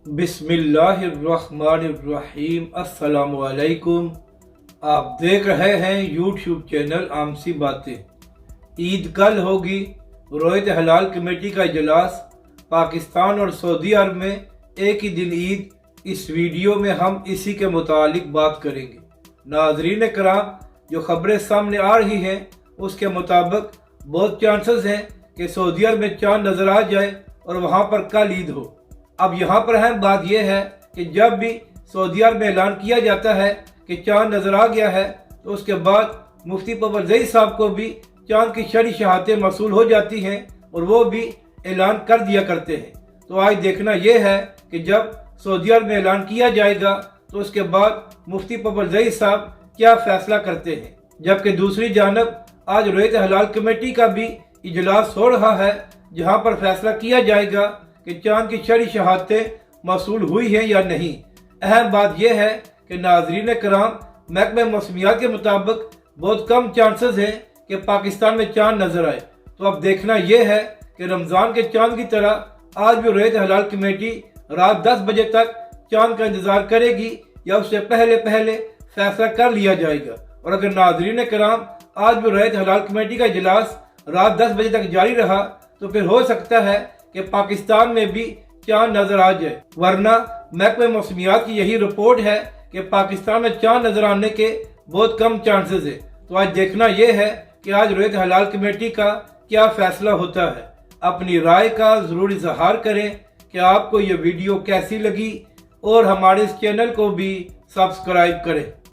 बिस्मिल्लाहिर्रहमानिर्रहीम। अस्सलाम वालेकुम। आप देख रहे हैं यूट्यूब चैनल आम सी बातें। ईद कल होगी। रोयत हलाल कमेटी का इजलास। पाकिस्तान और सऊदी अरब में एक ही दिन ईद। इस वीडियो में हम इसी के मुतालिक बात करेंगे। नाज़रीन कराम, जो खबरें सामने आ रही हैं उसके मुताबिक बहुत चांसेस हैं कि सऊदी अरब में चांद नजर आ जाए और वहाँ पर कल ईद हो। अब यहाँ पर अहम बात यह है कि जब भी सऊदी अरब में ऐलान किया जाता है कि चांद नजर आ गया है तो उसके बाद मुफ्ती पवरज़ई साहब को भी चांद की शरई शहादतें मौसूल हो जाती हैं और वो भी ऐलान कर दिया करते हैं। तो आज देखना यह है कि जब सऊदी अरब में ऐलान किया जाएगा तो उसके बाद मुफ्ती पवरज़ई साहब क्या फैसला करते हैं। जबकि दूसरी जानब आज रोयत हलाल कमेटी का भी इजलास हो रहा है, जहाँ पर फैसला किया जाएगा कि चांद की शरई शहादतें मौसूल हुई हैं या नहीं। अहम बात यह है कि नाज़रीन कराम, महकमे मौसमियात के मुताबिक बहुत कम चांसेस हैं कि पाकिस्तान में चांद नजर आए। तो अब देखना यह है कि रमज़ान के चांद की तरह आज भी रोयत हलाल कमेटी रात 10 बजे तक चांद का इंतजार करेगी या उससे पहले पहले फैसला कर लिया जाएगा। और अगर नाज़रीन कराम आज भी रोयत हलाल कमेटी का इजलास रात 10 बजे तक जारी रहा तो फिर हो सकता है कि पाकिस्तान में भी चांद नजर आ जाए, वरना महकमे मौसमियात की यही रिपोर्ट है कि पाकिस्तान में चांद नजर आने के बहुत कम चांसेस है। तो आज देखना यह है कि आज रोयत हलाल कमेटी का क्या फैसला होता है। अपनी राय का जरूर इजहार करें कि आपको ये वीडियो कैसी लगी और हमारे इस चैनल को भी सब्सक्राइब करें।